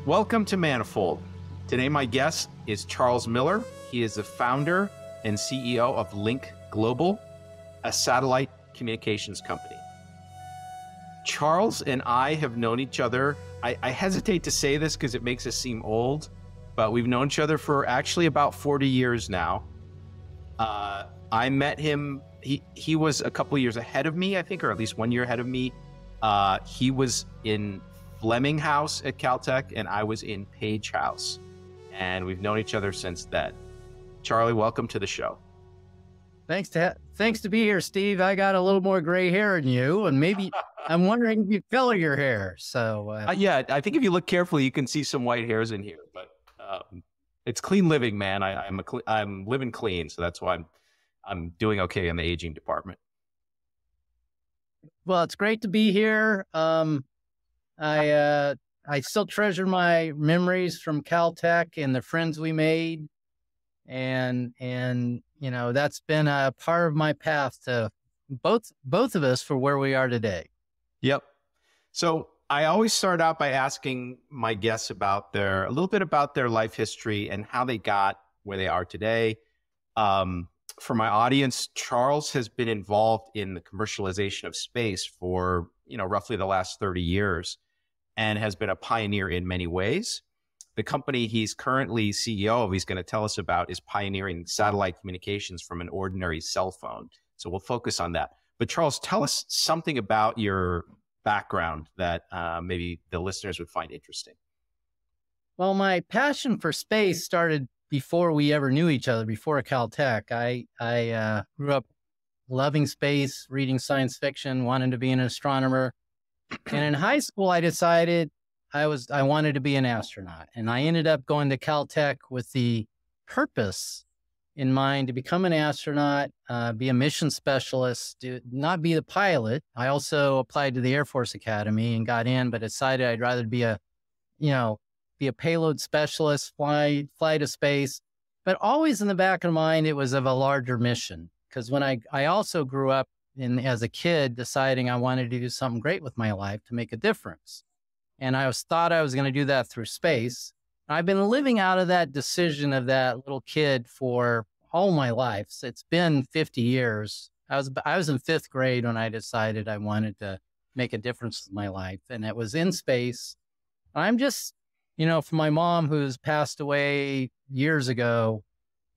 Welcome to Manifold. Today my guest is Charles Miller. He is the founder and CEO of Lynk Global, a satellite communications company. Charles and I have known each other. I hesitate to say this because it makes us seem old, but we've known each other for actually about 40 years now. I met him, he was a couple years ahead of me, I think, or at least 1 year ahead of me. He was in Fleming House at Caltech, and I was in Page House. And we've known each other since then. Charlie, welcome to the show. Thanks to be here, Steve. I got a little more gray hair than you, and maybe I'm wondering if you color your hair. So yeah, I think if you look carefully, you can see some white hairs in here. But it's clean living, man. I'm living clean, so that's why I'm doing okay in the aging department. Well, it's great to be here. I still treasure my memories from Caltech and the friends we made. And you know, that's been a part of my path to both of us for where we are today. Yep. So I always start out by asking my guests about a little bit about their life history and how they got where they are today. For my audience, Charles has been involved in the commercialization of space for, roughly the last 30 years and has been a pioneer in many ways. The company he's currently CEO of, he's going to tell us about, is pioneering satellite communications from an ordinary cell phone. So we'll focus on that. But Charles, tell us something about your background that maybe the listeners would find interesting. Well, my passion for space started before we ever knew each other, before Caltech. I grew up loving space, reading science fiction, wanting to be an astronomer. And in high school, I decided I wanted to be an astronaut. And I ended up going to Caltech with the purpose in mind to become an astronaut, be a mission specialist, not be the pilot. I also applied to the Air Force Academy and got in, but decided I'd rather be a payload specialist, fly to space. But always in the back of mind, it was of a larger mission. Because when I also grew up as a kid, deciding I wanted to do something great with my life to make a difference. And I thought I was going to do that through space. I've been living out of that decision of that little kid for all my life. So it's been 50 years. I was in 5th grade when I decided I wanted to make a difference with my life. And it was in space. I'm just, for my mom who's passed away years ago,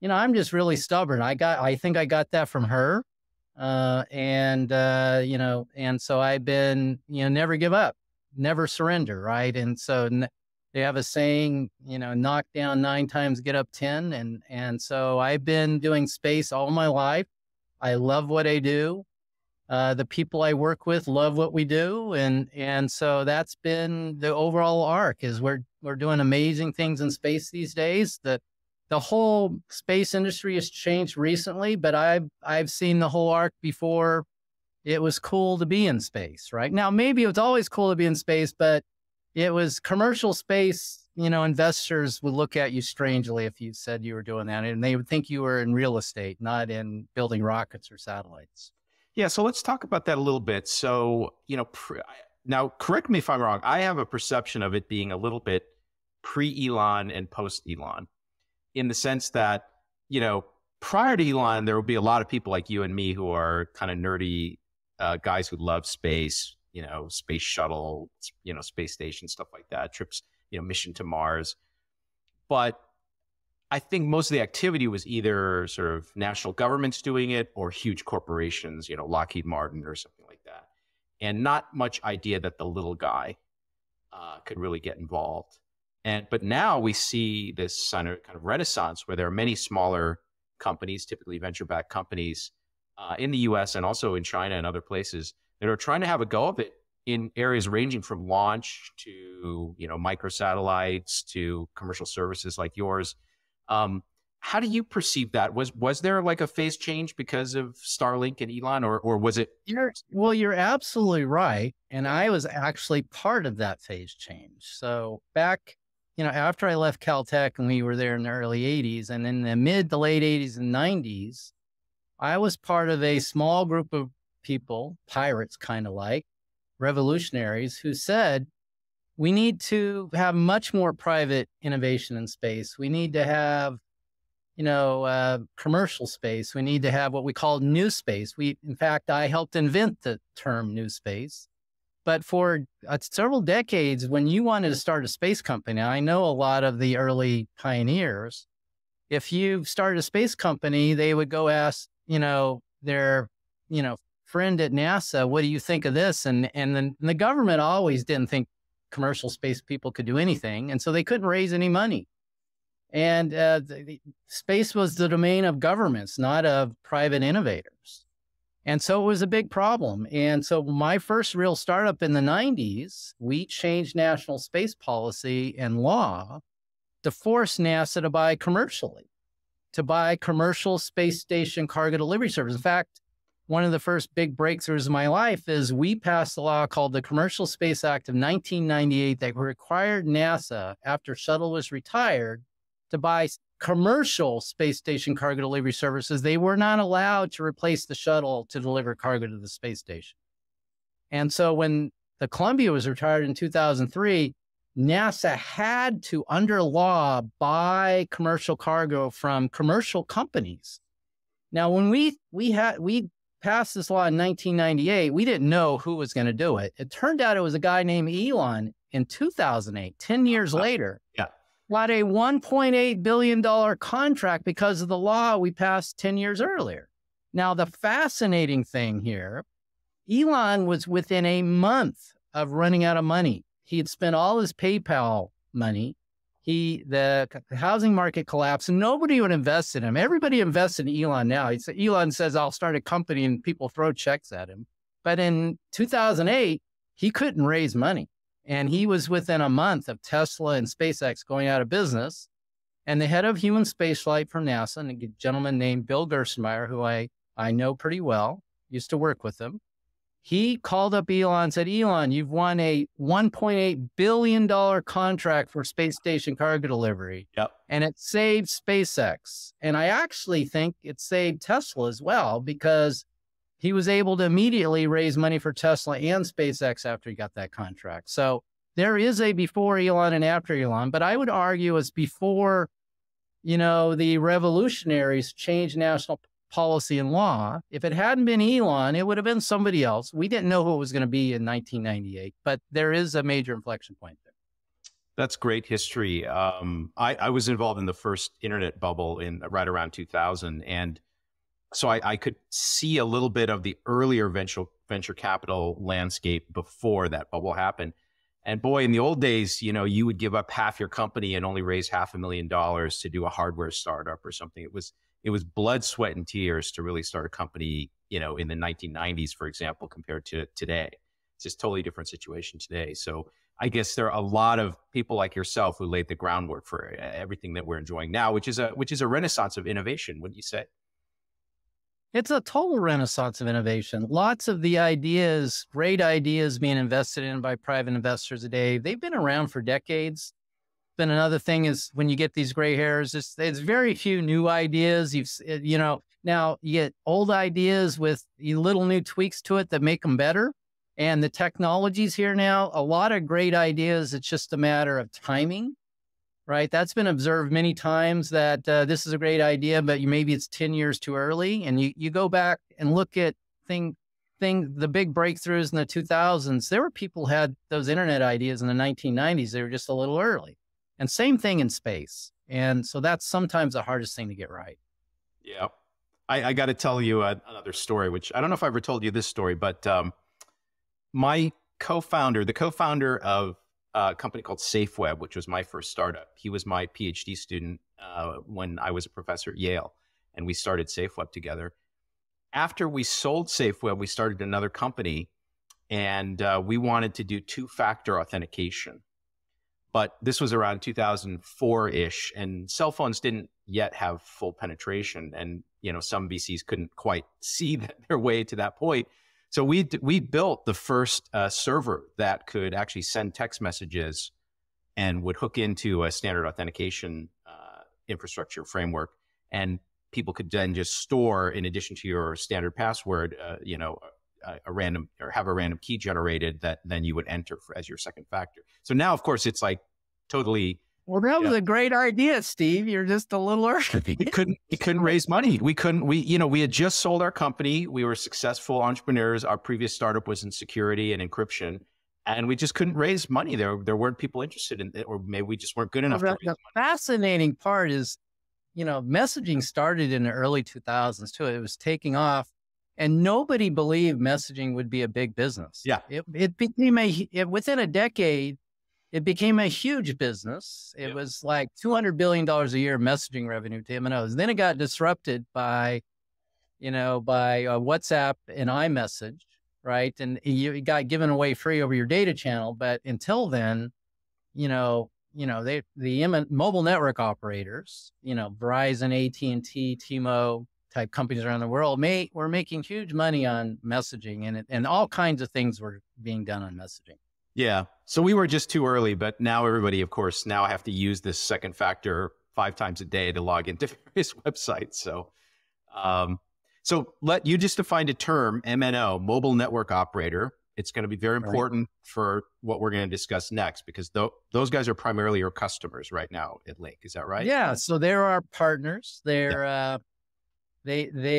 I'm just really stubborn. I think I got that from her. And so I've been, never give up, never surrender. Right. And so they have a saying, knock down 9 times, get up 10. And so I've been doing space all my life. I love what I do. The people I work with love what we do. And so that's been the overall arc is we're doing amazing things in space these days. The whole space industry has changed recently, but I've seen the whole arc before. It was cool to be in space, right? Now, maybe it was always cool to be in space, but it was commercial space. Investors would look at you strangely if you said you were doing that, and they would think you were in real estate, not in building rockets or satellites. Yeah, so let's talk about that a little bit. So, now correct me if I'm wrong. I have a perception of it being a little bit pre-Elon and post-Elon, in the sense that, prior to Elon, there would be a lot of people like you and me who are kind of nerdy guys who love space, space shuttle, space station, stuff like that, trips, mission to Mars. But I think most of the activity was either sort of national governments doing it or huge corporations, Lockheed Martin or something like that. And not much idea that the little guy could really get involved. But now we see this kind of renaissance where there are many smaller companies, typically venture-backed companies in the US and also in China and other places that are trying to have a go of it in areas ranging from launch to, microsatellites to commercial services like yours. How do you perceive that? Was there like a phase change because of Starlink and Elon, or was it? You're absolutely right. And I was actually part of that phase change. So back, after I left Caltech and we were there in the early 80s, and in the mid to late 80s and 90s, I was part of a small group of people, pirates kind of like, revolutionaries, who said, we need to have much more private innovation in space. We need to have, commercial space. We need to have what we call new space. In fact, I helped invent the term new space. But for several decades, when you wanted to start a space company, I know a lot of the early pioneers, if you started a space company, they would go ask, their, friend at NASA, what do you think of this? And then the government always didn't think commercial space people could do anything. And so they couldn't raise any money. And space was the domain of governments, not of private innovators. And so it was a big problem. And so my first real startup in the 90s, we changed national space policy and law to force NASA to buy commercial space station cargo delivery service. In fact, one of the first big breakthroughs in my life is we passed a law called the Commercial Space Act of 1998 that required NASA, after shuttle was retired, to buy commercial space station cargo delivery services. They were not allowed to replace the shuttle to deliver cargo to the space station. And so when the Columbia was retired in 2003, NASA had to, under law, buy commercial cargo from commercial companies. Now, when we passed this law in 1998, we didn't know who was going to do it. It turned out it was a guy named Elon in 2008, 10 years later. Yeah. Got a $1.8 billion contract because of the law we passed 10 years earlier. Now, the fascinating thing here, Elon was within a month of running out of money. He had spent all his PayPal money. The housing market collapsed and nobody would invest in him. Everybody invests in Elon now. Elon says, I'll start a company, and people throw checks at him. But in 2008, he couldn't raise money. And he was within a month of Tesla and SpaceX going out of business. And the head of human spaceflight from NASA, and a gentleman named Bill Gerstenmaier, who I know pretty well, used to work with him. He called up Elon and said, Elon, you've won a $1.8 billion contract for space station cargo delivery. Yep. And it saved SpaceX. And I actually think it saved Tesla as well, because he was able to immediately raise money for Tesla and SpaceX after he got that contract. So there is a before Elon and after Elon, but I would argue it's before, the revolutionaries changed national policy and law. If it hadn't been Elon, it would have been somebody else. We didn't know who it was going to be in 1998, but there is a major inflection point there. That's great history. I was involved in the first internet bubble in right around 2000. And so I could see a little bit of the earlier venture capital landscape before that bubble happened. And boy, in the old days, you would give up half your company and only raise $500,000 to do a hardware startup or something. It was blood, sweat, and tears to really start a company, in the 1990s, for example, compared to today. It's just a totally different situation today. So I guess there are a lot of people like yourself who laid the groundwork for everything that we're enjoying now, which is a renaissance of innovation, wouldn't you say? It's a total renaissance of innovation. Lots of the ideas, great ideas being invested in by private investors today, they've been around for decades. Then another thing is when you get these gray hairs, it's very few new ideas. Now you get old ideas with little new tweaks to it that make them better. And the technology's here now, a lot of great ideas. It's just a matter of timing, right? That's been observed many times that this is a great idea, but maybe it's 10 years too early. And you go back and look at the big breakthroughs in the 2000s. There were people who had those internet ideas in the 1990s. They were just a little early. And same thing in space. And so that's sometimes the hardest thing to get right. Yeah. I got to tell you another story, which I don't know if I ever told you this story, but my the co-founder of a company called SafeWeb, which was my first startup, he was my PhD student when I was a professor at Yale, and we started SafeWeb together. After we sold SafeWeb, we started another company, and we wanted to do two-factor authentication. But this was around 2004-ish, and cell phones didn't yet have full penetration, and some VCs couldn't quite see their way to that point. So we built the first server that could actually send text messages and would hook into a standard authentication infrastructure framework, and people could then just store, in addition to your standard password, a random or have a random key generated that then you would enter as your second factor. So now, of course, it's like totally. Well, that was a great idea, Steve. You're just a little early. We couldn't raise money. We had just sold our company. We were successful entrepreneurs. Our previous startup was in security and encryption, and we just couldn't raise money. There weren't people interested in it, or maybe we just weren't good enough to raise money. The fascinating part is, messaging started in the early 2000s too. It was taking off, and nobody believed messaging would be a big business. Yeah. It became within a decade, it became a huge business. It was like $200 billion a year messaging revenue to MNOs. Then it got disrupted by WhatsApp and iMessage, right? And you got given away free over your data channel. But until then, the mobile network operators, Verizon, AT&T, T-Mo type companies around the world were making huge money on messaging, and all kinds of things were being done on messaging. Yeah. So we were just too early, but now everybody, of course, now have to use this second factor 5 times a day to log into various websites. So, you just defined a term, MNO, mobile network operator. It's going to be very important for what we're going to discuss next, because those guys are primarily your customers right now at Lynk. Is that right? Yeah. So they're our partners. They're, and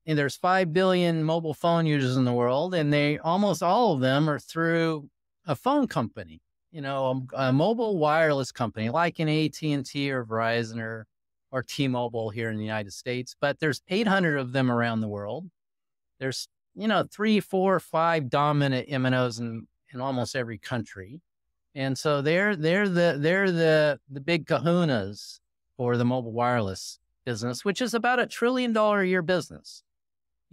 there's 5 billion mobile phone users in the world, and almost all of them are through a phone company, a mobile wireless company like an AT&T or Verizon or T-Mobile here in the United States. But there's 800 of them around the world. There's 3, 4, 5 dominant MNOs in almost every country, and so they're the big kahunas for the mobile wireless business, which is about $1 trillion a year business.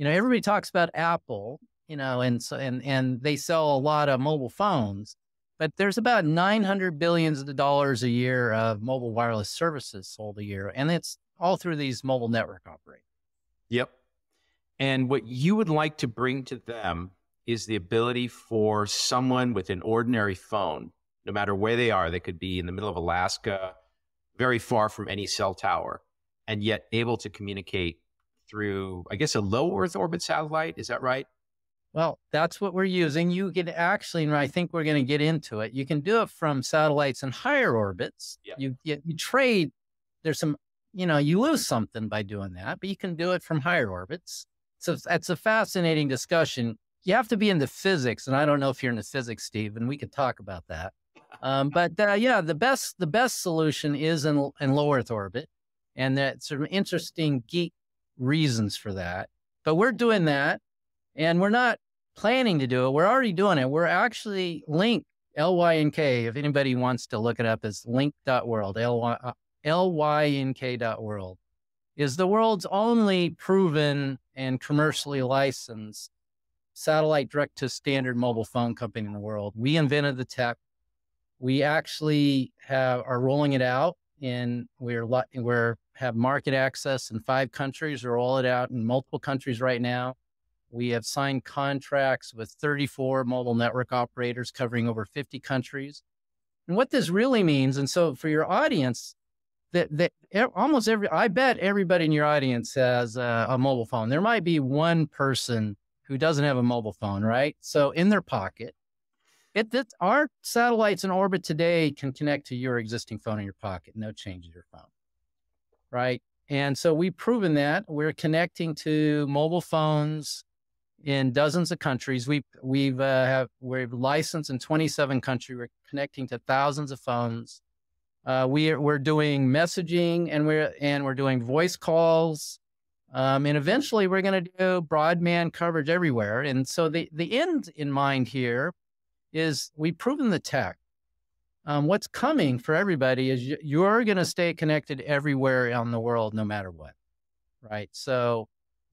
Everybody talks about Apple, and they sell a lot of mobile phones, but there's about $900 billion a year of mobile wireless services sold a year, and it's all through these mobile network operators. Yep. And what you would like to bring to them is the ability for someone with an ordinary phone, no matter where they are, they could be in the middle of Alaska, very far from any cell tower, and yet able to communicate through, I guess, a low Earth orbit satellite. Is that right? Well, that's what we're using. You can actually, and I think we're going to get into it, you can do it from satellites in higher orbits. Yeah. You trade, there's some, you lose something by doing that, but you can do it from higher orbits. So that's a fascinating discussion. You have to be into physics, and I don't know if you're into physics, Steve, and we could talk about that. The best solution is in low Earth orbit, and that's some interesting geek reasons for that. But we're doing that, and we're not planning to do it. We're already doing it. We're actually Lynk, L-Y-N-K. If anybody wants to look it up, it's lynk.world, L-Y-N-K.world, is the world's only proven and commercially licensed satellite direct-to-standard mobile phone company in the world. We invented the tech. We actually are rolling it out, and we have market access in 5 countries. We're rolling it out in multiple countries right now. We have signed contracts with 34 mobile network operators covering over 50 countries. And what this really means, and so for your audience, I bet everybody in your audience has a mobile phone. There might be one person who doesn't have a mobile phone, right? So in their pocket, our satellites in orbit today can connect to your existing phone in your pocket, no change in your phone, right? And so we've proven that. We're connecting to mobile phones in dozens of countries. We've licensed in 27 countries. We're connecting to thousands of phones. We're doing messaging, and we're doing voice calls, and eventually we're going to do broadband coverage everywhere. And so the end in mind here is we've proven the tech. What's coming for everybody is you're going to stay connected everywhere in the world, no matter what, right? So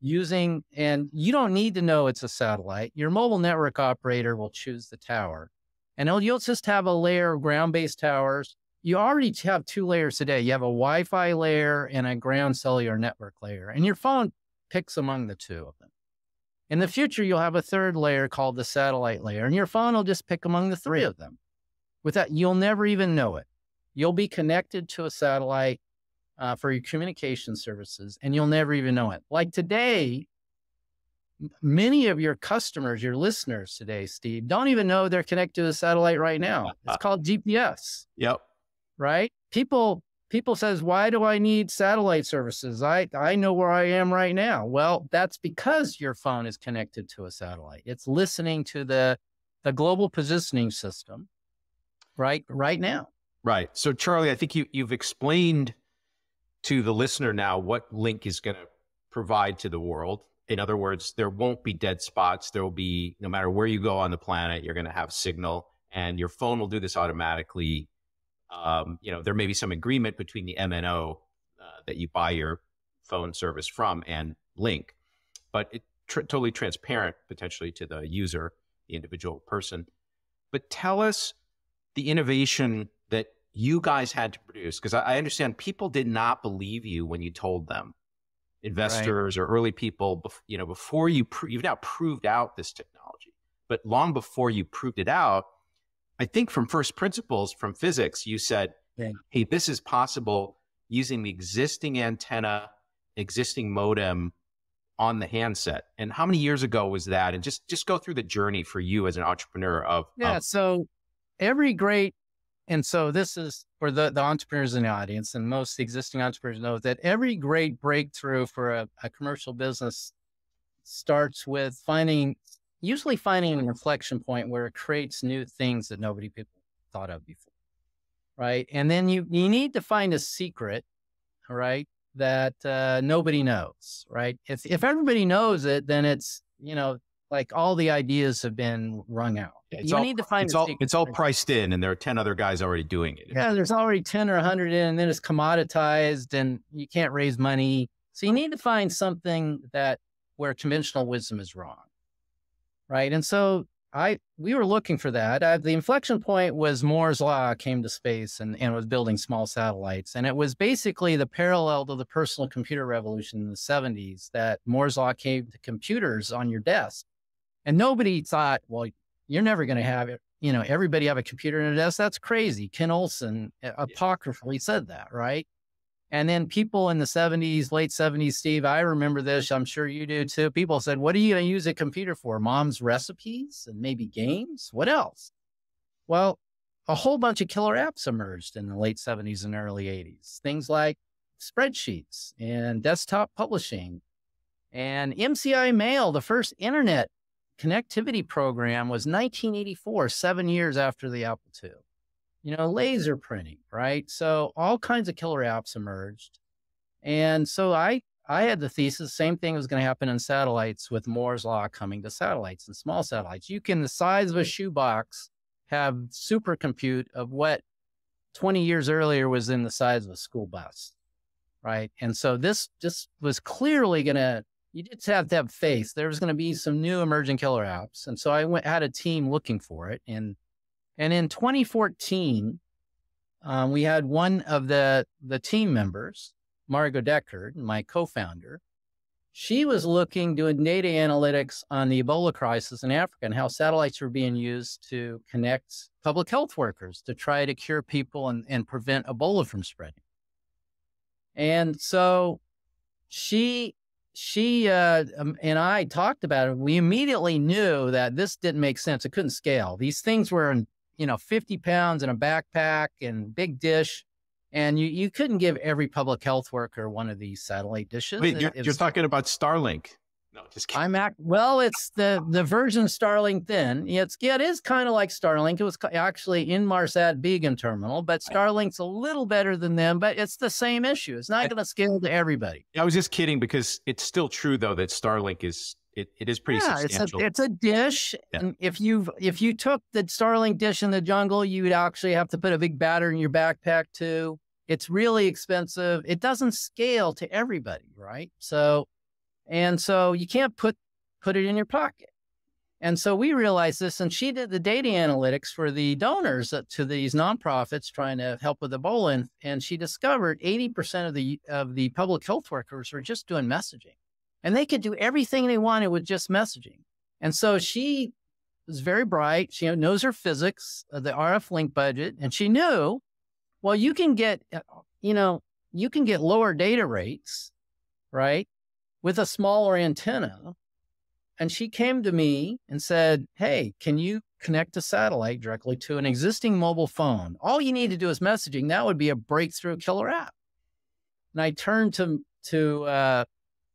and you don't need to know it's a satellite. Your mobile network operator will choose the tower, and you'll just have a layer of ground-based towers. You already have 2 layers today. You have a Wi-Fi layer and a ground cellular network layer, and your phone picks among the 2 of them. In the future, you'll have a 3rd layer called the satellite layer, and your phone will just pick among the 3 of them. With that, you'll never even know it. You'll be connected to a satellite for your communication services, and you'll never even know it. Like today, many of your customers, your listeners today, Steve, don't even know they're connected to a satellite right now. It's called GPS. Yep. Right? People says, why do I need satellite services? I know where I am right now. Well, that's because your phone is connected to a satellite. It's listening to the global positioning system right now. Right. So Charlie, I think you've explained to the listener now what Lynk is going to provide to the world. In other words, there won't be dead spots. There will be, no matter where you go on the planet, you're going to have signal, and your phone will do this automatically. There may be some agreement between the MNO that you buy your phone service from and Lynk, but it's totally transparent potentially to the user, the individual person. But tell us the innovation that you guys had to produce, because I understand people did not believe you when you told them, investors or early people, before you've now proved out this technology, but long before you proved it out, I think from first principles from physics, you said, hey, this is possible using the existing antenna, existing modem on the handset. And how many years ago was that? And just go through the journey for you as an entrepreneur of. So this is for the entrepreneurs in the audience, and most existing entrepreneurs know that every great breakthrough for a commercial business starts with usually finding an inflection point where it creates new things that people thought of before, right? And then you need to find a secret, right, that nobody knows, right? If everybody knows it, then it's, like all the ideas have been wrung out. You need to find it's all priced in, and there are 10 other guys already doing it. Yeah, there's already 10 or 100 in, and then it's commoditized, and you can't raise money. So you need to find something where conventional wisdom is wrong. Right. And so we were looking for that. The inflection point was Moore's Law came to space and was building small satellites. And it was basically the parallel to the personal computer revolution in the 70s, that Moore's Law came to computers on your desk. And nobody thought, well, you're never going to have it. Everybody have a computer in a desk. That's crazy. Ken Olsen apocryphally said that. Right. And then people in the 70s, late 70s, Steve, I remember this, I'm sure you do too. People said, what are you going to use a computer for? Mom's recipes and maybe games? What else? Well, a whole bunch of killer apps emerged in the late 70s and early 80s. Things like spreadsheets and desktop publishing and MCI Mail. The first internet connectivity program was 1984, 7 years after the Apple II. Laser printing, right? So all kinds of killer apps emerged. And so I had the thesis, same thing was going to happen in satellites with Moore's Law coming to satellites and small satellites. You can, the size of a shoebox, have supercompute of what 20 years earlier was in the size of a school bus, right? And so this just was clearly you just have to have faith. There was going to be some new emerging killer apps. And so I had a team looking for it. And in 2014, we had one of the team members, Margot Deckard, my co-founder. She was doing data analytics on the Ebola crisis in Africa and how satellites were being used to connect public health workers to try to cure people and prevent Ebola from spreading. And so she and I talked about it. We immediately knew that this didn't make sense. It couldn't scale. These things were in 50 pounds in a backpack and big dish. And you couldn't give every public health worker one of these satellite dishes. Wait, you're talking about Starlink. No, just kidding. It's the version of Starlink then. It is kind of like Starlink. It was actually Inmarsat Beacon terminal, but Starlink's a little better than them, but it's the same issue. It's not going to scale to everybody. I was just kidding, because it's still true though that Starlink is pretty substantial. It's a dish. Yeah. And if you took the Starlink dish in the jungle, you would actually have to put a big battery in your backpack too. It's really expensive. It doesn't scale to everybody, right? So you can't put it in your pocket. And so we realized this, and she did the data analytics for the donors to these nonprofits trying to help with Ebola. And she discovered 80% of the public health workers were just doing messaging. And they could do everything they wanted with just messaging. And so she was very bright. She knows her physics, the RF link budget. And she knew, well, you can get lower data rates, right, with a smaller antenna. And she came to me and said, hey, can you connect a satellite directly to an existing mobile phone? All you need to do is messaging. That would be a breakthrough killer app. And I turned to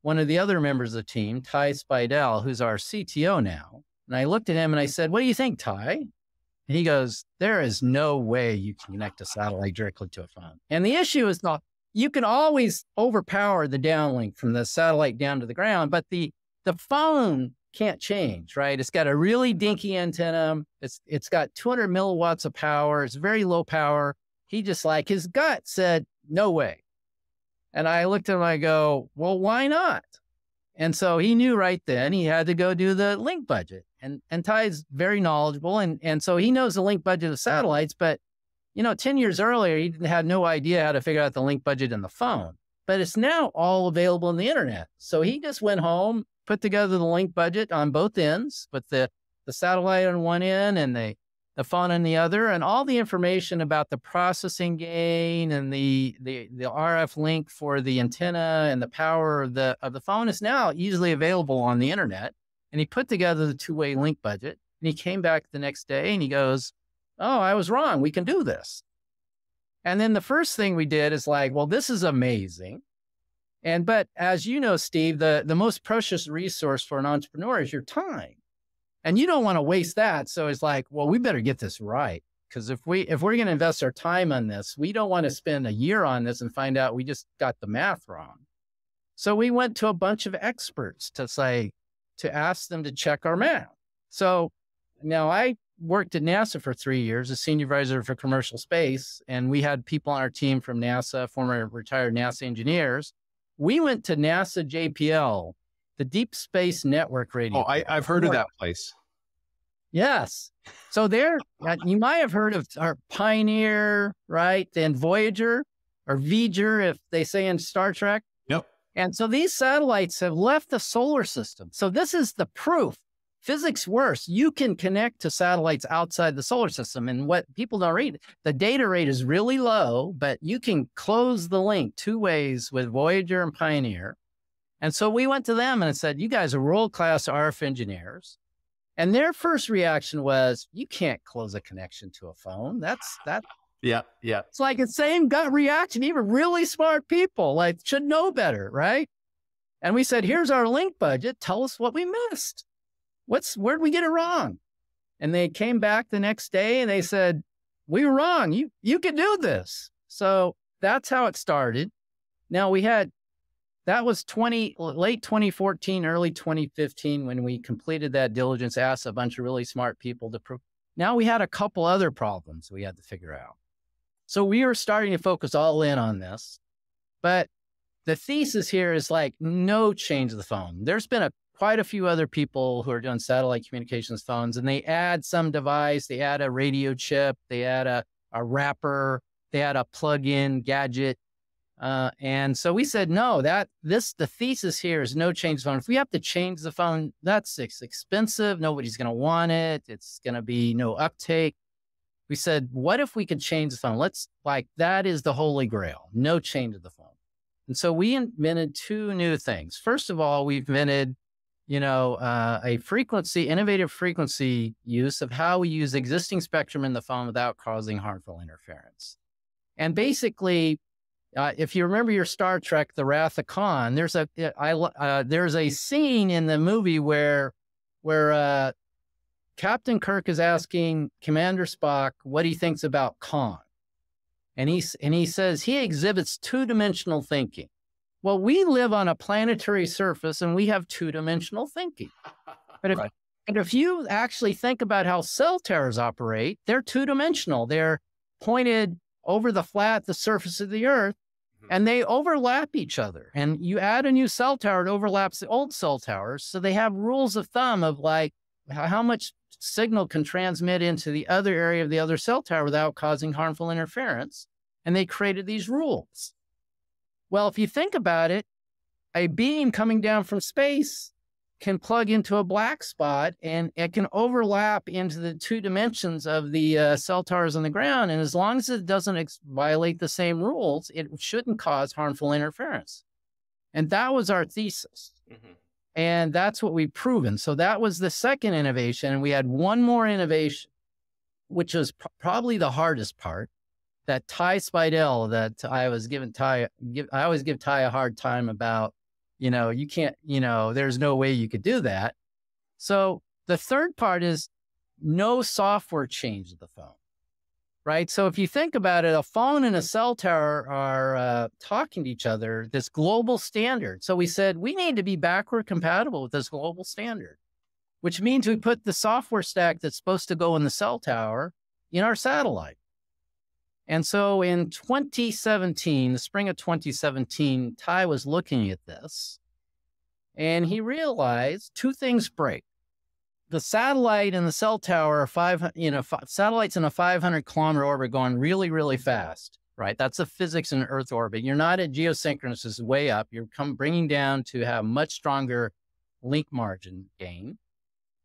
one of the other members of the team, Ty Spidell, who's our CTO now. And I looked at him and I said, what do you think, Ty? And he goes, there is no way you can connect a satellite directly to a phone. And the issue is not, you can always overpower the downlink from the satellite down to the ground, but the phone can't change, right? It's got a really dinky antenna. It's got 200 milliwatts of power. It's very low power. He just like, his gut said, no way. And I looked at him, I go, well, why not? And so he knew right then he had to go do the link budget. And Ty's very knowledgeable. And so he knows the link budget of satellites, but 10 years earlier, he had no idea how to figure out the link budget in the phone, but it's now all available on the internet. So he just went home, put together the link budget on both ends with the satellite on one end and the phone on the other, and all the information about the processing gain and the RF link for the antenna and the power of the phone is now easily available on the internet. And he put together the two-way link budget, and he came back the next day and he goes, oh, I was wrong. We can do this. And then the first thing we did is like, well, this is amazing. But as you know, Steve, the most precious resource for an entrepreneur is your time. And you don't want to waste that. So it's like, well, we better get this right. Because if we're going to invest our time on this, we don't want to spend a year on this and find out we just got the math wrong. So we went to a bunch of experts to ask them to check our math. So now I worked at NASA for 3 years as senior advisor for commercial space. And we had people on our team from NASA, former retired NASA engineers. We went to NASA JPL, the Deep Space Network Radio. Oh, I've heard of that place. Yes. So there, you might have heard of our Pioneer, right? And Voyager or Voyager, if they say in Star Trek. Yep. And so these satellites have left the solar system. So this is the proof. Physics works. You can connect to satellites outside the solar system. And what people don't read, the data rate is really low, but you can close the link two ways with Voyager and Pioneer. And so we went to them and said, you guys are world-class RF engineers. And their first reaction was, you can't close a connection to a phone. Yeah. It's like the same gut reaction. Even really smart people should know better, right? And we said, here's our link budget. Tell us what we missed. Where'd we get it wrong? And they came back the next day and they said, we were wrong. You can do this. So that's how it started. Now that was late 2014, early 2015, when we completed that diligence, asked a bunch of really smart people to prove. Now we had a couple other problems we had to figure out. So we were starting to focus all in on this, but the thesis here is no change of the phone. There's been quite a few other people who are doing satellite communications phones, and they add some device, they add a radio chip, they add a wrapper, they add a plug-in gadget. And so we said, no, the thesis here is no change the phone. If we have to change the phone, that's expensive. Nobody's going to want it. It's going to be no uptake. We said, what if we could change the phone? That is the holy grail, no change of the phone. And so we invented two new things. First of all, we invented, a innovative frequency use of how we use existing spectrum in the phone without causing harmful interference. And basically, if you remember your Star Trek, The Wrath of Khan, there's a scene in the movie where Captain Kirk is asking Commander Spock what he thinks about Khan. And he says he exhibits two-dimensional thinking. Well, we live on a planetary surface and we have two-dimensional thinking. But if you actually think about how cell towers operate, they're two-dimensional. They're pointed over the surface of the Earth, and they overlap each other. And you add a new cell tower, it overlaps the old cell towers. So they have rules of thumb of how much signal can transmit into the other area of the other cell tower without causing harmful interference. And they created these rules. Well, if you think about it, a beam coming down from space can plug into a black spot and it can overlap into the two dimensions of the cell towers on the ground. And as long as it doesn't violate the same rules, it shouldn't cause harmful interference. And that was our thesis. Mm-hmm. And that's what we've proven. So that was the second innovation. And we had one more innovation, which was probably the hardest part, that Ty Spidell that I was giving Ty, I always give Ty a hard time about, you can't, there's no way you could do that. So the third part is no software changed the phone, right? So if you think about it, a phone and a cell tower are talking to each other, this global standard. So we said, we need to be backward compatible with this global standard, which means we put the software stack that's supposed to go in the cell tower in our satellite. And so in 2017, the spring of 2017, Ty was looking at this and he realized two things break. The satellite and the cell tower are satellites in a 500-kilometer orbit going really, really fast, right? That's the physics in Earth orbit. You're not at geosynchronous, this is way up. You're bringing down to have much stronger link margin gain,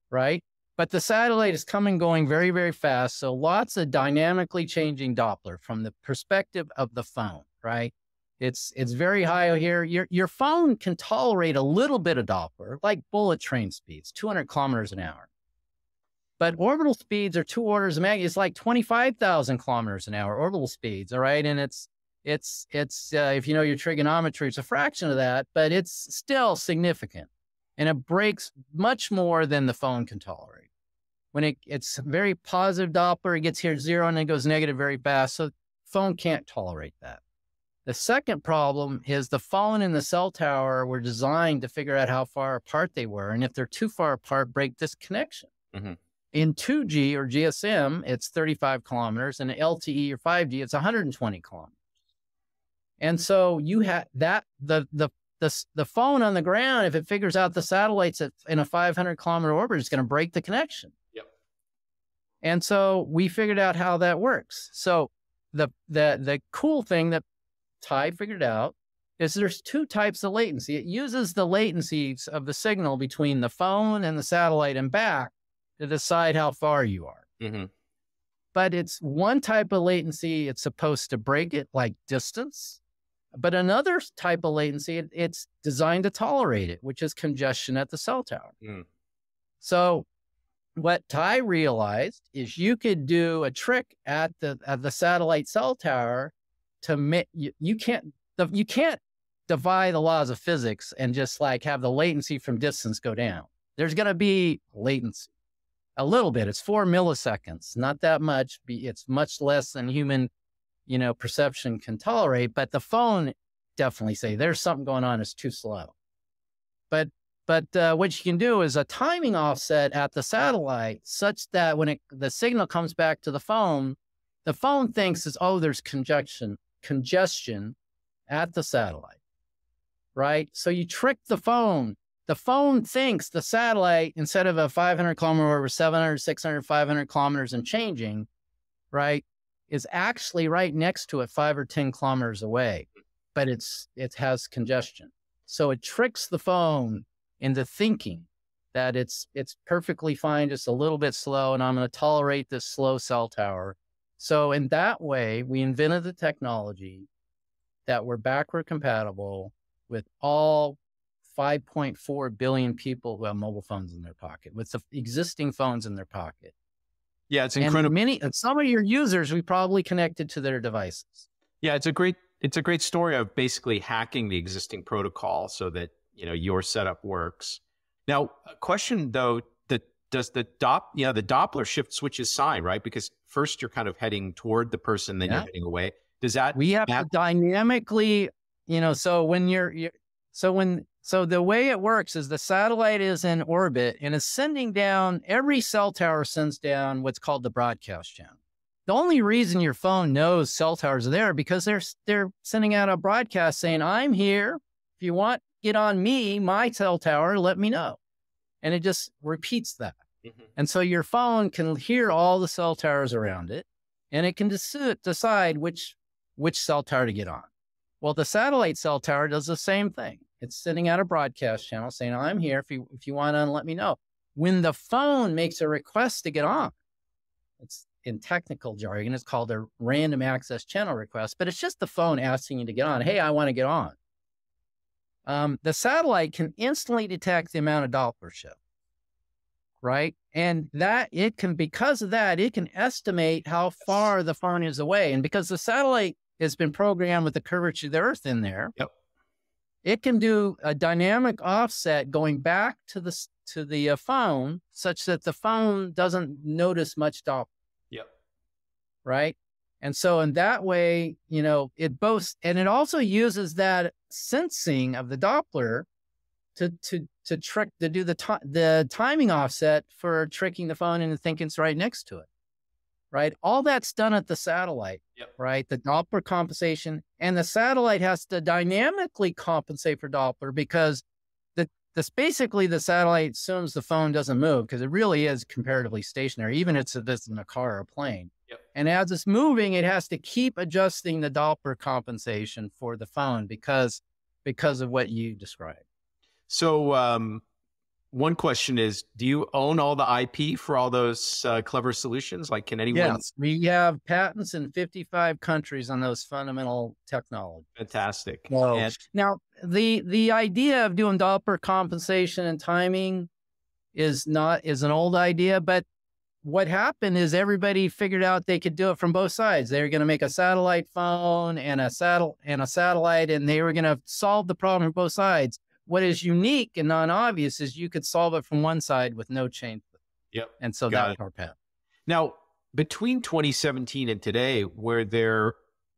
right? But the satellite is going very, very fast. So lots of dynamically changing Doppler from the perspective of the phone, right? It's very high here. Your phone can tolerate a little bit of Doppler, like bullet train speeds, 200 kilometers an hour. But orbital speeds are 2 orders of magnitude. It's like 25,000 kilometers an hour orbital speeds, all right? And it's if you know your trigonometry, it's a fraction of that, but it's still significant. And it breaks much more than the phone can tolerate. When it's very positive Doppler, it gets here 0 and then goes negative very fast. So phone can't tolerate that. The second problem is the phone and the cell tower were designed to figure out how far apart they were. And if they're too far apart, break this connection. Mm-hmm. In 2G or GSM, it's 35 kilometers, and LTE or 5G, it's 120 kilometers. And so you have that, the phone on the ground, if it figures out the satellites in a 500-kilometer orbit, it's going to break the connection. Yep. And so we figured out how that works. So the cool thing that Ty figured out is there's two types of latency. It uses the latencies of the signal between the phone and the satellite and back to decide how far you are. Mm-hmm. But it's one type of latency, it's supposed to break it, like distance. But another type of latency, it's designed to tolerate it, which is congestion at the cell tower. Mm. So what Ty realized is you could do a trick at the satellite cell tower to you can't defy the laws of physics and just like have the latency from distance go down. There's going to be latency a little bit. It's 4 milliseconds, not that much. It's much less than human perception can tolerate, but the phone definitely say there's something going on. It's too slow. But what you can do is a timing offset at the satellite such that when the signal comes back to the phone thinks there's congestion at the satellite, right? So you trick the phone. The phone thinks the satellite, instead of a 500 kilometer orbit, 700, 600, 500 kilometers and changing, right, is actually right next to it 5 or 10 kilometers away, but it has congestion. So it tricks the phone into thinking that it's perfectly fine, just a little bit slow, and I'm going to tolerate this slow cell tower. So in that way, we invented the technology that we're backward compatible with all 5.4 billion people who have mobile phones in their pocket, with the existing phones in their pocket. Yeah, it's incredible. And some of your users we probably connected to their devices. Yeah, it's a great story of basically hacking the existing protocol so that your setup works. Now, a question though, does the Doppler shift switches sign, right? Because first you're kind of heading toward the person, then you're heading away. Does that we have to dynamically, so the way it works is the satellite is in orbit and is sending down, every cell tower sends down what's called the broadcast channel. The only reason your phone knows cell towers are there because they're sending out a broadcast saying, I'm here. If you want, get on me, my cell tower, let me know. And it just repeats that. Mm-hmm. And so your phone can hear all the cell towers around it, and it can decide which cell tower to get on. Well, the satellite cell tower does the same thing. It's sending out a broadcast channel saying, I'm here. If you want to, let me know. When the phone makes a request to get on, it's in technical jargon, it's called a random access channel request, but it's just the phone asking you to get on. Hey, I want to get on. the satellite can instantly detect the amount of Doppler shift, right? And that it can, because of that, it can estimate how far the phone is away. And because the satellite has been programmed with the curvature of the Earth in there, Yep. it can do a dynamic offset going back to the phone, such that the phone doesn't notice much Doppler. Yep. Right. And so in that way, it boasts, and it also uses that sensing of the Doppler to do the timing offset for tricking the phone into thinking it's right next to it. Right. All that's done at the satellite. Yep. Right. The Doppler compensation, and the satellite has to dynamically compensate for Doppler, because basically the satellite assumes the phone doesn't move, because it really is comparatively stationary, even if it's in a car or a plane. Yep. And as it's moving, it has to keep adjusting the Doppler compensation for the phone because of what you described. So one question is, do you own all the IP for all those clever solutions? Like, can anyone? Yes, we have patents in 55 countries on those fundamental technologies. Fantastic. So, now, the idea of doing Doppler compensation and timing is an old idea, but what happened is everybody figured out they could do it from both sides. They were going to make a satellite phone and a satellite, and they were going to solve the problem from both sides. What is unique and non-obvious is you could solve it from one side with no change. Yep. And so that's our path. Now, between 2017 and today,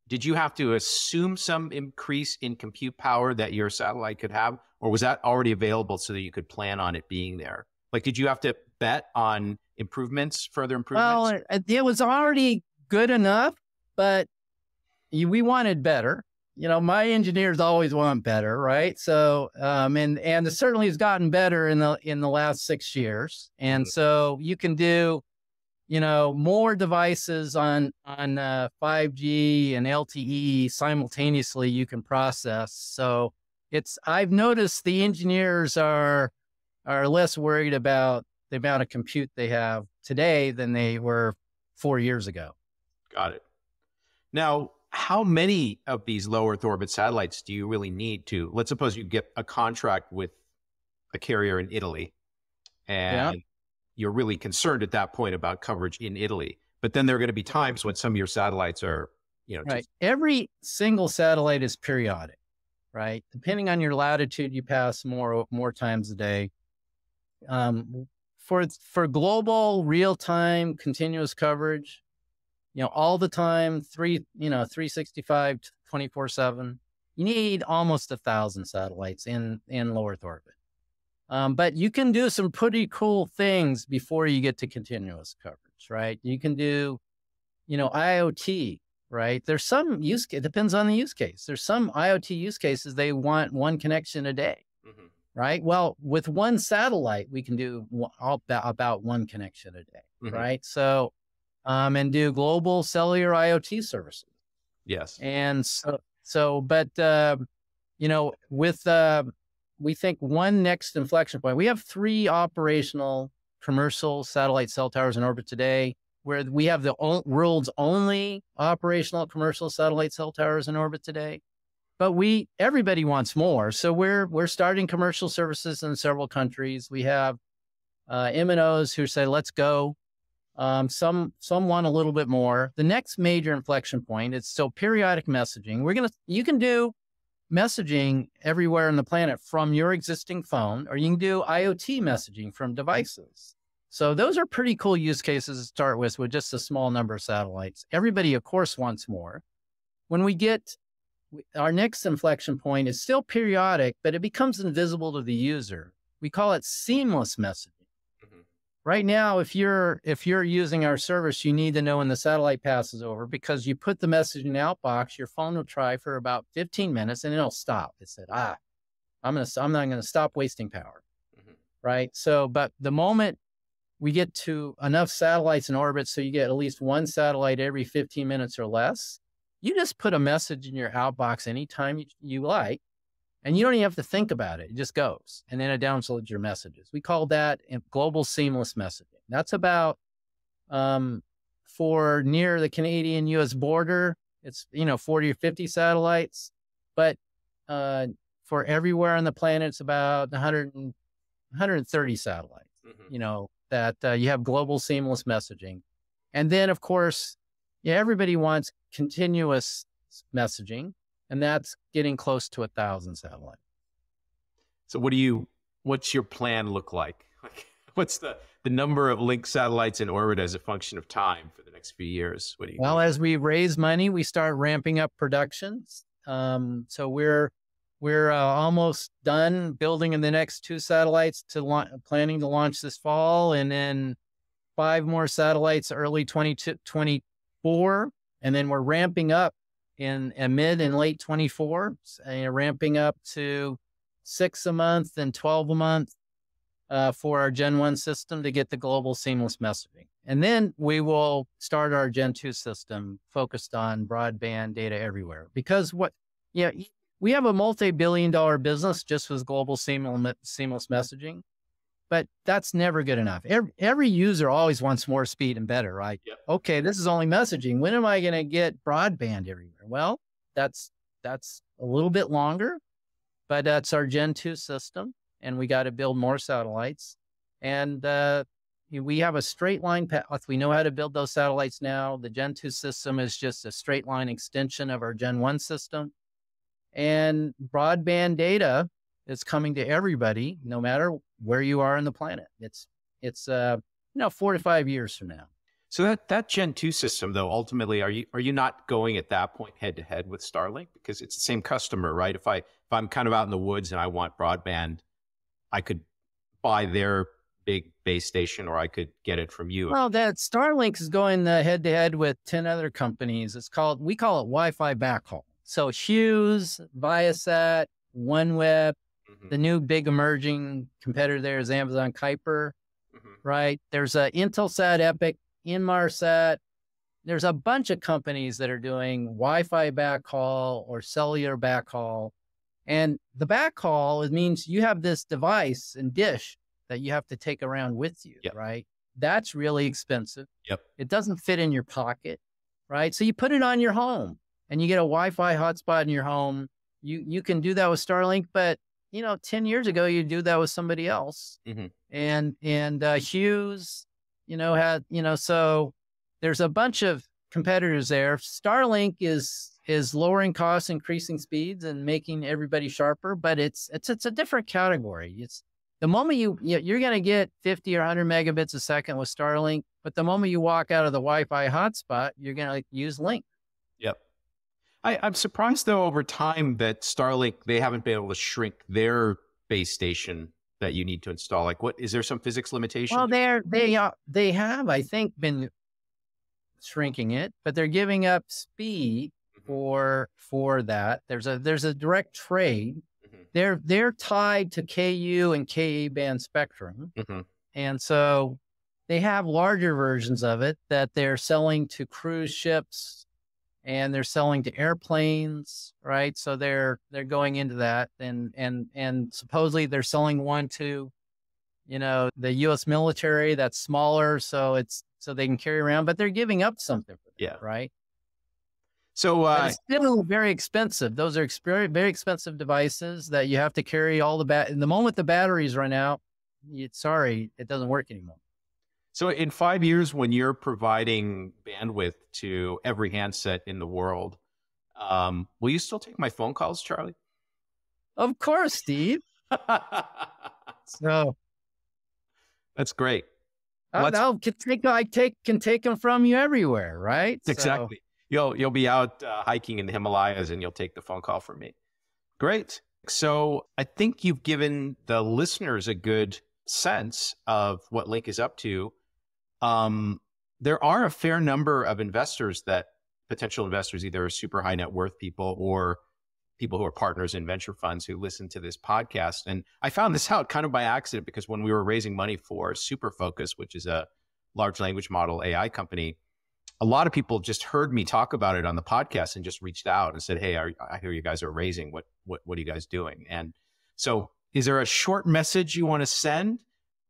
did you have to assume some increase in compute power that your satellite could have, or was that already available so that you could plan on it being there? Like, did you have to bet on further improvements? Well, it was already good enough, but we wanted better. My engineers always want better, right? So, and it certainly has gotten better in the last 6 years. And so you can do, more devices on 5G and LTE simultaneously you can process. So I've noticed the engineers are less worried about the amount of compute they have today than they were 4 years ago. Got it. Now, how many of these low Earth orbit satellites do you really need to, let's suppose you get a contract with a carrier in Italy, and you're really concerned at that point about coverage in Italy, but then there are going to be times when some of your satellites are, right. Every single satellite is periodic, right? Depending on your latitude, you pass more times a day. For global real-time continuous coverage, all the time, 365, 24/7, you need almost 1,000 satellites in low Earth orbit. But you can do some pretty cool things before you get to continuous coverage, right? You can do, IoT, right? There's some it depends on the use case. There's some IoT use cases, they want one connection a day, right? Well, with one satellite, we can do about one connection a day, right? So, and do global cellular IoT services. Yes. And we think one next inflection point, we have 3 operational commercial satellite cell towers in orbit today, where we have the world's only operational commercial satellite cell towers in orbit today. But everybody wants more. So we're starting commercial services in several countries. We have MNOs who say, let's go. Some want a little bit more. The next major inflection point is still periodic messaging. You can do messaging everywhere on the planet from your existing phone, or you can do IoT messaging from devices. So those are pretty cool use cases to start with just a small number of satellites. Everybody, of course, wants more. When we get our next inflection point is still periodic, but it becomes invisible to the user. We call it seamless messaging. Right now, if you're using our service, you need to know when the satellite passes over, because you put the message in the outbox, your phone will try for about 15 minutes and it'll stop. It said, I'm not going to stop wasting power. Right. So, but the moment we get to enough satellites in orbit, so you get at least one satellite every 15 minutes or less, you just put a message in your outbox anytime you like, and you don't even have to think about it. It just goes, and then it downloads your messages. We call that global seamless messaging. That's about, for near the Canadian-US border, it's, 40 or 50 satellites. But for everywhere on the planet, it's about 130 satellites, that you have global seamless messaging. And then, of course, everybody wants continuous messaging, and that's getting close to 1,000 satellites. So what's your plan look like? What's the number of Lynk satellites in orbit as a function of time for the next few years? Well, as we raise money, we start ramping up productions. So we're almost done building in the next 2 satellites planning to launch this fall, and then 5 more satellites early 2024. And then we're ramping up in mid and late 24, ramping up to 6 a month and 12 a month for our Gen 1 system to get the global seamless messaging. And then we will start our Gen 2 system focused on broadband data everywhere. Because we have a multi-billion-dollar business just with global seamless messaging, but that's never good enough. Every user always wants more speed and better, right? Yep. Okay, this is only messaging. When am I going to get broadband everywhere? Well, that's a little bit longer, but that's our Gen 2 system, and we got to build more satellites. And we have a straight line path. We know how to build those satellites now. The Gen 2 system is just a straight line extension of our Gen 1 system. And broadband data is coming to everybody, no matter where you are on the planet. It's 4 to 5 years from now. So that Gen 2 system, though, ultimately, are you not going at that point head to head with Starlink? Because it's the same customer, right? If I'm kind of out in the woods and I want broadband, I could buy their big base station, or I could get it from you. Well, that Starlink is going head to head with 10 other companies. We call it Wi-Fi backhaul. So Hughes, Viasat, OneWeb, the new big emerging competitor there is Amazon Kuiper, right? There's a Intelsat, Epic, Inmarsat. There's a bunch of companies that are doing Wi-Fi backhaul or cellular backhaul. And the backhaul, it means you have this device and dish that you have to take around with you, right? That's really expensive. Yep. It doesn't fit in your pocket, right? So you put it on your home and you get a Wi-Fi hotspot in your home. You can do that with Starlink, but 10 years ago, you do that with somebody else. And Hughes, so there's a bunch of competitors there. Starlink is lowering costs, increasing speeds, and making everybody sharper, but it's a different category. It's the moment you're going to get 50 or 100 megabits a second with Starlink, but the moment you walk out of the Wi-Fi hotspot, you're going to use Link. Yep. I'm surprised, though, over time that Starlink, they haven't been able to shrink their base station that you need to install. Like, is there some physics limitation? Well, they have, I think, been shrinking it, but they're giving up speed for that. There's a direct trade. They're tied to KU and KA band spectrum. And so they have larger versions of it that they're selling to cruise ships, and they're selling to airplanes, right? So they're going into that, and supposedly they're selling one to, the U.S. military that's smaller, so they can carry around, but they're giving up something for that, right? So it's still very expensive. Those are very, very expensive devices that you have to carry all the the moment the batteries run out, it doesn't work anymore. So in 5 years, when you're providing bandwidth to every handset in the world, will you still take my phone calls, Charlie? Of course, Steve. So that's great. I can take them from you everywhere, right? Exactly. So, you'll be out hiking in the Himalayas, and you'll take the phone call from me. Great. So I think you've given the listeners a good sense of what Lynk is up to. There are a fair number of potential investors, either super high net worth people or people who are partners in venture funds, who listen to this podcast. And I found this out kind of by accident, because when we were raising money for SuperFocus, which is a large language model AI company, a lot of people just heard me talk about it on the podcast and just reached out and said, "Hey, I hear you guys are raising. What are you guys doing?" And so, is there a short message you want to send?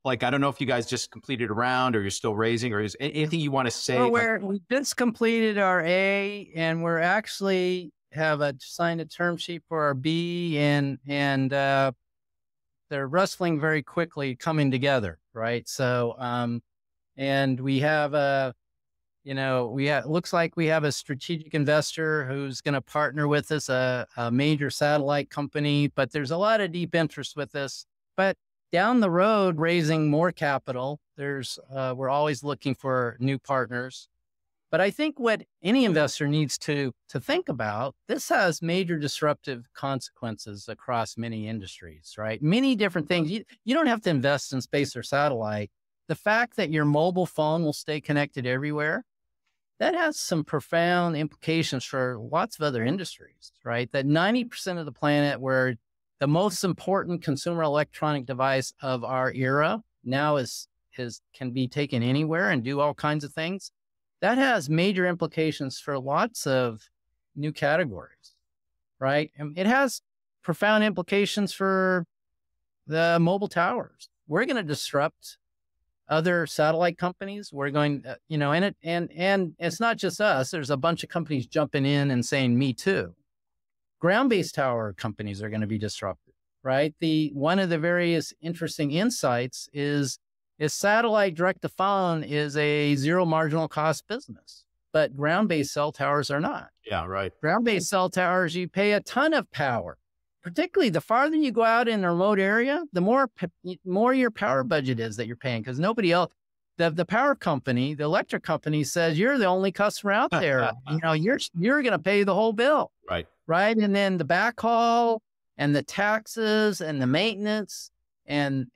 Like, I don't know if you guys just completed a round, or you're still raising, or is anything you want to say? Well, we just completed our A, and we're actually have signed a term sheet for our B, and they're wrestling very quickly coming together, right? So, and we have looks like we have a strategic investor who's going to partner with us, a major satellite company, but there's a lot of deep interest with this. But down the road, raising more capital, we're always looking for new partners. But I think what any investor needs to think about, this has major disruptive consequences across many industries, right? Many different things. You don't have to invest in space or satellite. The fact that your mobile phone will stay connected everywhere, that has some profound implications for lots of other industries, right? That 90% of the planet, where the most important consumer electronic device of our era now can be taken anywhere and do all kinds of things. That has major implications for lots of new categories, right? And it has profound implications for the mobile towers. We're going to disrupt other satellite companies. We're going, and it's not just us. There's a bunch of companies jumping in and saying, "Me too." Ground-based tower companies are going to be disrupted, right? One of the various interesting insights is satellite direct-to-phone is a zero marginal cost business, but ground-based cell towers are not. Yeah, right. Ground-based cell towers, you pay a ton of power. Particularly, the farther you go out in a remote area, the more your power budget is that you're paying, because nobody else, the power company, the electric company says you're the only customer out there. You're going to pay the whole bill, right? And then the backhaul and the taxes and the maintenance, and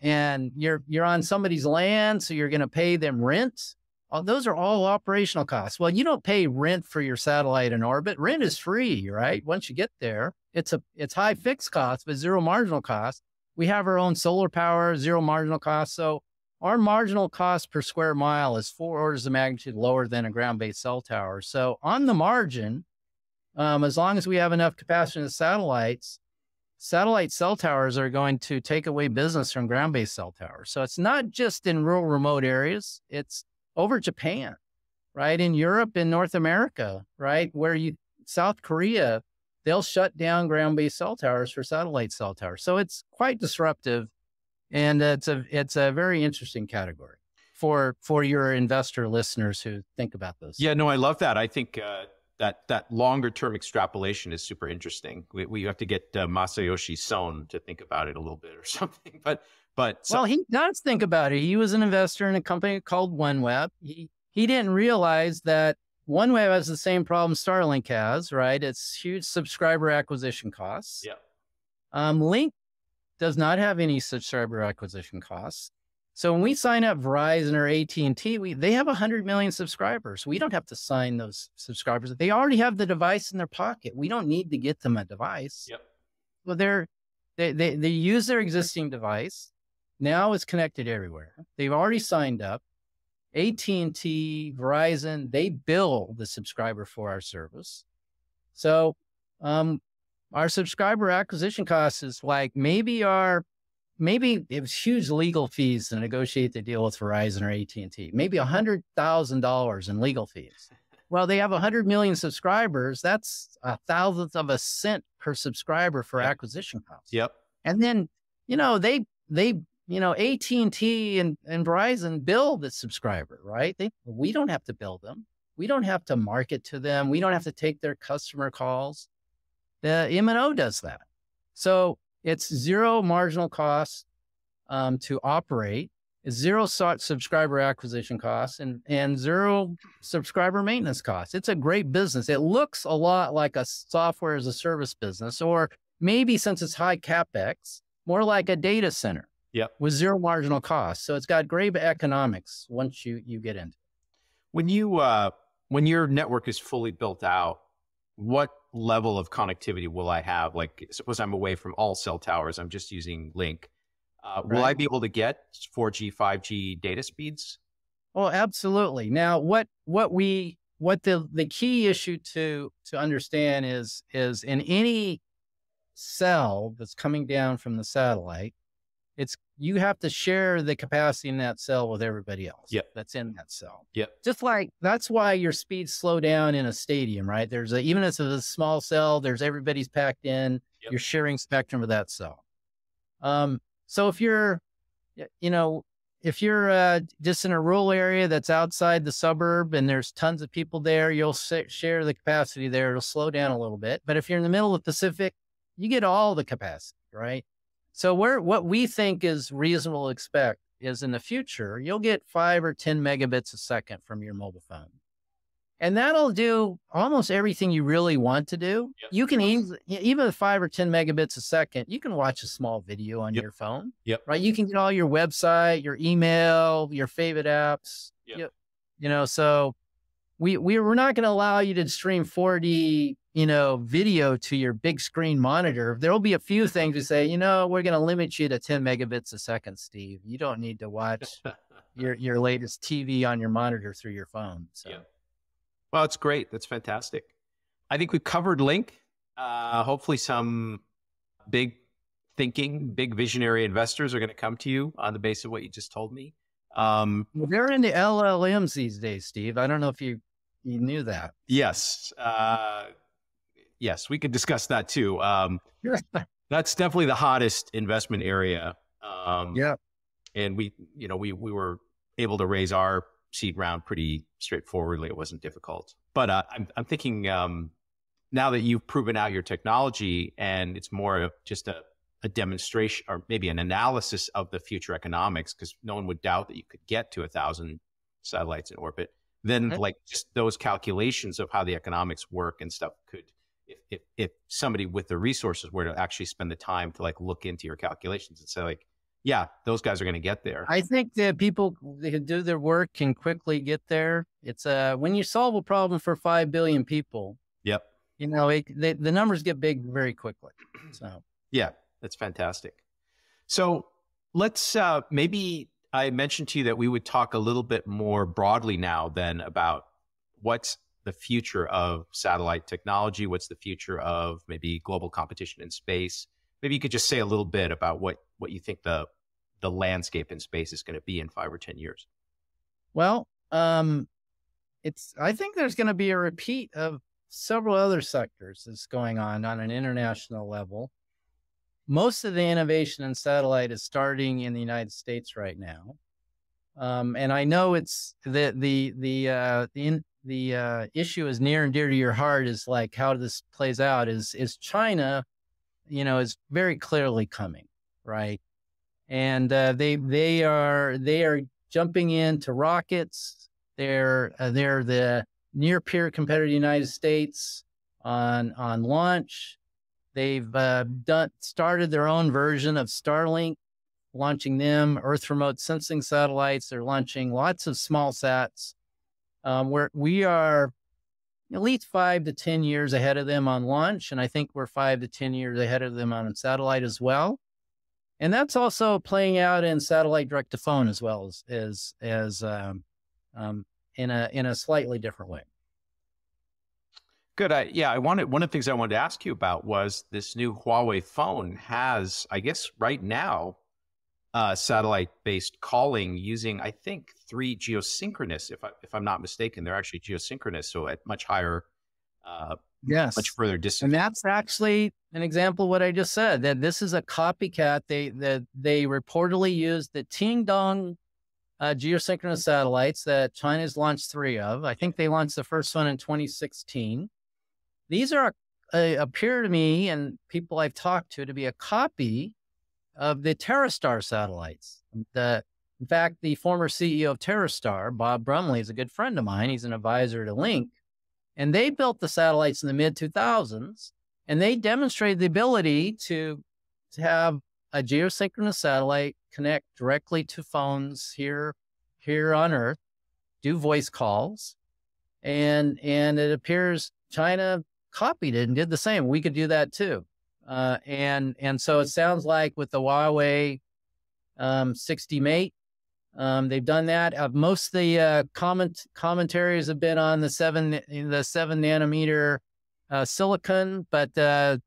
you're on somebody's land, so you're going to pay them rent. Those are all operational costs. Well, you don't pay rent for your satellite in orbit. Rent is free, right? Once you get there, it's high fixed cost, but zero marginal cost. We have our own solar power, zero marginal cost. So our marginal cost per square mile is 4 orders of magnitude lower than a ground-based cell tower. So on the margin, as long as we have enough capacity in the satellites, satellite cell towers are going to take away business from ground-based cell towers. So it's not just in rural, remote areas. It's over Japan, right? In Europe, in North America, right? South Korea, they'll shut down ground-based cell towers for satellite cell towers. So it's quite disruptive, and it's a very interesting category for your investor listeners who think about those. Yeah, no, I love that. I think that longer term extrapolation is super interesting. We have to get Masayoshi Son to think about it a little bit or something. Well, he does think about it. He was an investor in a company called OneWeb. He didn't realize that OneWeb has the same problem Starlink has, right? It's huge subscriber acquisition costs. Yeah. Lynk does not have any subscriber acquisition costs. So when we sign up Verizon or AT&T, they have 100 million subscribers. We don't have to sign those subscribers. They already have the device in their pocket. We don't need to get them a device. Yep. Well, they use their existing device. Now it's connected everywhere. They've already signed up. AT&T, Verizon, they bill the subscriber for our service. So our subscriber acquisition cost is like maybe it was huge legal fees to negotiate the deal with Verizon or AT&T, maybe $100,000 in legal fees. Well, they have 100 million subscribers. That's a thousandth of a cent per subscriber for acquisition costs. Yep. And then, AT&T and Verizon bill the subscriber, right? We don't have to bill them. We don't have to market to them. We don't have to take their customer calls. The M&O does that. So it's zero marginal cost to operate, zero subscriber acquisition costs, and zero subscriber maintenance costs. It's a great business. It looks a lot like a software as a service business, or maybe, since it's high CapEx, more like a data center. Yep. With zero marginal cost. So it's got great economics once you get into it. When your network is fully built out, what level of connectivity will I have? Like, suppose I'm away from all cell towers, I'm just using Link. Will I be able to get 4G, 5G data speeds? Oh, absolutely. Now, what the key issue to understand is in any cell that's coming down from the satellite, you have to share the capacity in that cell with everybody else Yep. that's in that cell. Yep. Just like that's why your speeds slow down in a stadium, right? Even if it's a small cell, everybody's packed in, Yep. you're sharing spectrum with that cell. So if you're, if you're just in a rural area that's outside the suburb and there's tons of people there, you'll share the capacity there. It'll slow down a little bit. But if you're in the middle of the Pacific, you get all the capacity, right? So what we think is reasonable to expect is in the future, you'll get 5 or 10 megabits a second from your mobile phone. And that'll do almost everything you really want to do. Yep. You can even with 5 or 10 megabits a second, you can watch a small video on your phone, right? You can get all your website, your email, your favorite apps. So we're not going to allow you to stream 4D, video to your big screen monitor. There'll be a few things we say, we're going to limit you to 10 megabits a second, Steve. You don't need to watch your latest TV on your monitor through your phone. So. Well, it's great. That's fantastic. I think we've covered Lynk. Hopefully some big visionary investors are going to come to you on the basis of what you just told me. Well, they're into LLMs these days, Steve. I don't know if you knew that. Yes. Yes, we could discuss that too. That's definitely the hottest investment area. And we were able to raise our seed round pretty straightforwardly. It wasn't difficult. But I'm thinking now that you've proven out your technology and it's more of just a demonstration or maybe an analysis of the future economics, because no one would doubt that you could get to 1,000 satellites in orbit, then like just those calculations of how the economics work and stuff could, if somebody with the resources were to actually spend the time to like look into your calculations and say like, yeah, those guys are going to get there. I think that people who do their work can quickly get there. It's when you solve a problem for 5 billion people. Yep. The numbers get big very quickly. So yeah, that's fantastic. So let's maybe I mentioned to you that we would talk a little bit more broadly now then about what's the future of satellite technology, what's the future of maybe global competition in space. Maybe you could just say a little bit about what you think the landscape in space is going to be in 5 or 10 years. Well, I think there's going to be a repeat of several other sectors that's going on an international level. Most of the innovation in satellite is starting in the United States right now. And I know it's the issue is near and dear to your heart is like how this plays out is China, is very clearly coming, right? And they are jumping into rockets. They're the near peer competitor to the United States on launch. They've started their own version of Starlink, launching them, Earth remote sensing satellites. They're launching lots of small sats. Where we are at least 5 to 10 years ahead of them on launch, and I think we're 5 to 10 years ahead of them on satellite as well. And that's also playing out in satellite direct to phone as well as in a slightly different way. Good. One of the things I wanted to ask you about was this new Huawei phone has, I guess, right now, satellite-based calling using, I think, 3 geosynchronous. If I'm not mistaken, they're actually geosynchronous, so at much higher, much further distance. And that's actually an example of what I just said. That this is a copycat. They reportedly used the Ting-Dong geosynchronous satellites that China's launched 3 of. I think they launched the first one in 2016. These appear to me and people I've talked to be a copy of the TerreStar satellites. In fact, the former CEO of TerreStar, Bob Brumley, is a good friend of mine. He's an advisor to Lynk. And they built the satellites in the mid-2000s, and they demonstrated the ability to have a geosynchronous satellite connect directly to phones here on Earth, do voice calls, and it appears China copied it and did the same. We could do that too. And so it sounds like with the Huawei 60 Mate, they've done that. Most of the commentaries have been on the 7 nanometer silicon, but the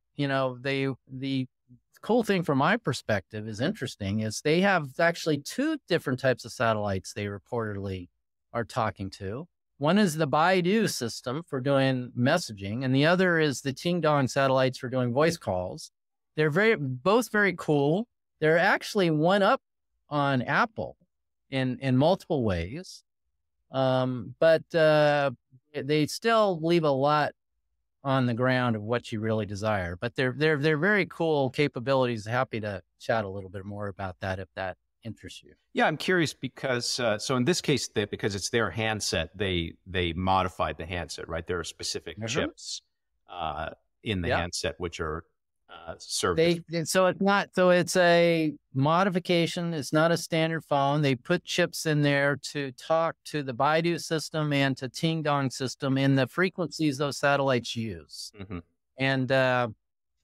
cool thing from my perspective is interesting is they have actually two different types of satellites they reportedly are talking to. One is the Baidu system for doing messaging, and the other is the Qingdong satellites for doing voice calls. They're both very cool. They're actually one up on Apple in multiple ways, but they still leave a lot on the ground of what you really desire. But they're very cool capabilities. Happy to chat a little bit more about that if that interests you. Yeah, I'm curious because so in this case, because it's their handset, they modified the handset, right? There are specific chips in the handset which are served. It's a modification. It's not a standard phone. They put chips in there to talk to the Baidu system and to Qingdong system in the frequencies those satellites use. And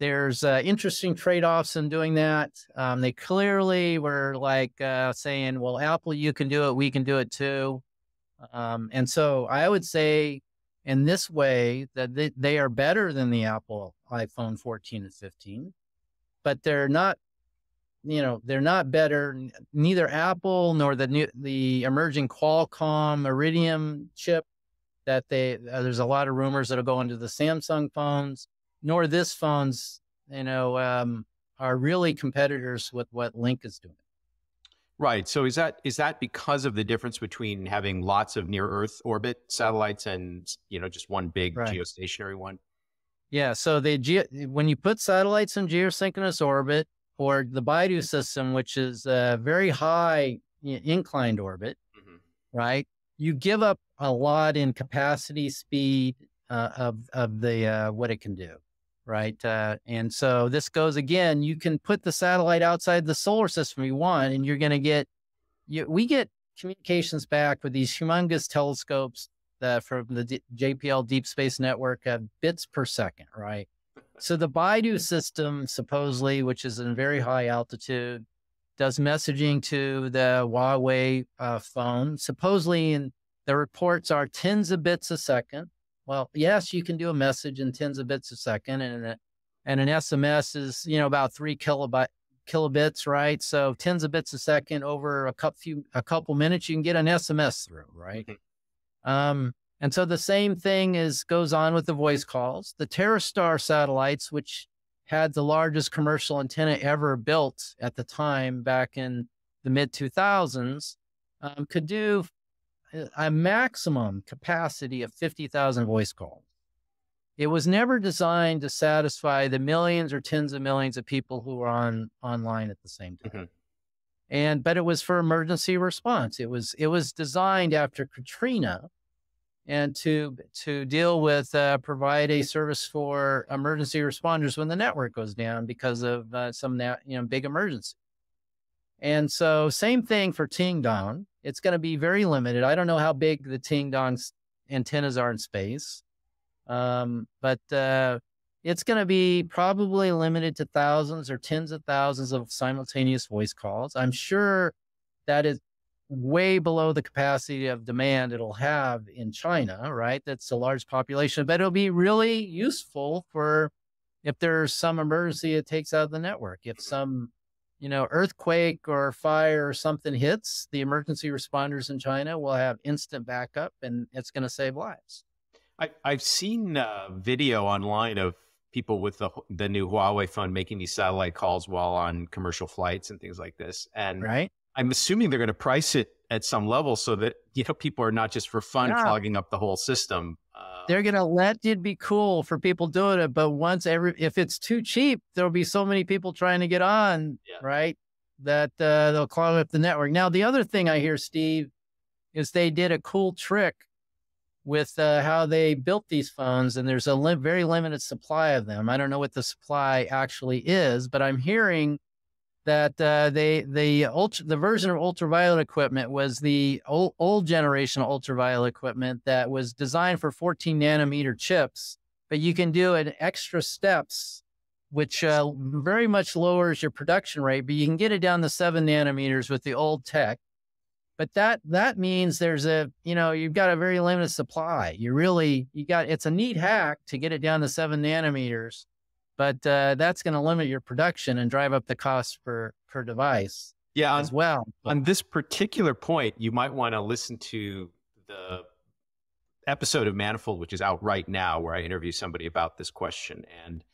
there's interesting trade-offs in doing that. They clearly were like saying, well, Apple, you can do it. We can do it too. And so I would say in this way that they are better than the Apple iPhone 14 and 15, but they're not, they're not better. Neither Apple nor the emerging Qualcomm Iridium chip that there's a lot of rumors that'll go into the Samsung phones, nor this phones, are really competitors with what Lynk is doing. Right. So is that because of the difference between having lots of near Earth orbit satellites and, just one big geostationary one? Yeah. So when you put satellites in geosynchronous orbit, or the Baidu system, which is a very high inclined orbit, right? You give up a lot in capacity, speed of the what it can do, right? And so this goes again. You can put the satellite outside the solar system you want, and you're going to get. We get communications back with these humongous telescopes from the JPL Deep Space Network at bits per second, right? So the Baidu system, supposedly, which is in very high altitude, does messaging to the Huawei phone. Supposedly, and the reports are tens of bits a second. Well, yes, you can do a message in tens of bits a second, and an SMS is about 3 kilobits, right? So tens of bits a second over a couple minutes, you can get an SMS through, right? And so the same thing goes on with the voice calls. The TerraStar satellites, which had the largest commercial antenna ever built at the time back in the mid 2000s, could do a maximum capacity of 50,000 voice calls. It was never designed to satisfy the millions or tens of millions of people who are online at the same time. But it was for emergency response. It was designed after Katrina, and to deal with provide a service for emergency responders when the network goes down because of some big emergency. And so same thing for Qingdong. It's going to be very limited. I don't know how big the Qingdong's antennas are in space, but it's going to be probably limited to thousands or tens of thousands of simultaneous voice calls. I'm sure that is way below the capacity of demand it'll have in China, right? That's a large population, but it'll be really useful for if there's some emergency it takes out of the network. If some, earthquake or fire or something hits, the emergency responders in China will have instant backup, and it's going to save lives. I've seen video online of people with the new Huawei phone making these satellite calls while on commercial flights and things like this. And I'm assuming they're going to price it at some level so that, people are not just for fun clogging up the whole system. They're going to let it be cool for people doing it. But if it's too cheap, there'll be so many people trying to get on, right? That they'll clog up the network. Now, the other thing I hear, Steve, is they did a cool trick with how they built these phones, and there's a very limited supply of them. I don't know what the supply actually is, but I'm hearing that the version of ultraviolet equipment was the old generation of ultraviolet equipment that was designed for 14 nanometer chips, but you can do it extra steps, which very much lowers your production rate, but you can get it down to 7 nanometers with the old tech. But that means there's you've got a very limited supply. It's a neat hack to get it down to 7 nanometers. but that's going to limit your production and drive up the cost per device as well. On this particular point, you might want to listen to the episode of Manifold, which is out right now, where I interview somebody about this question. And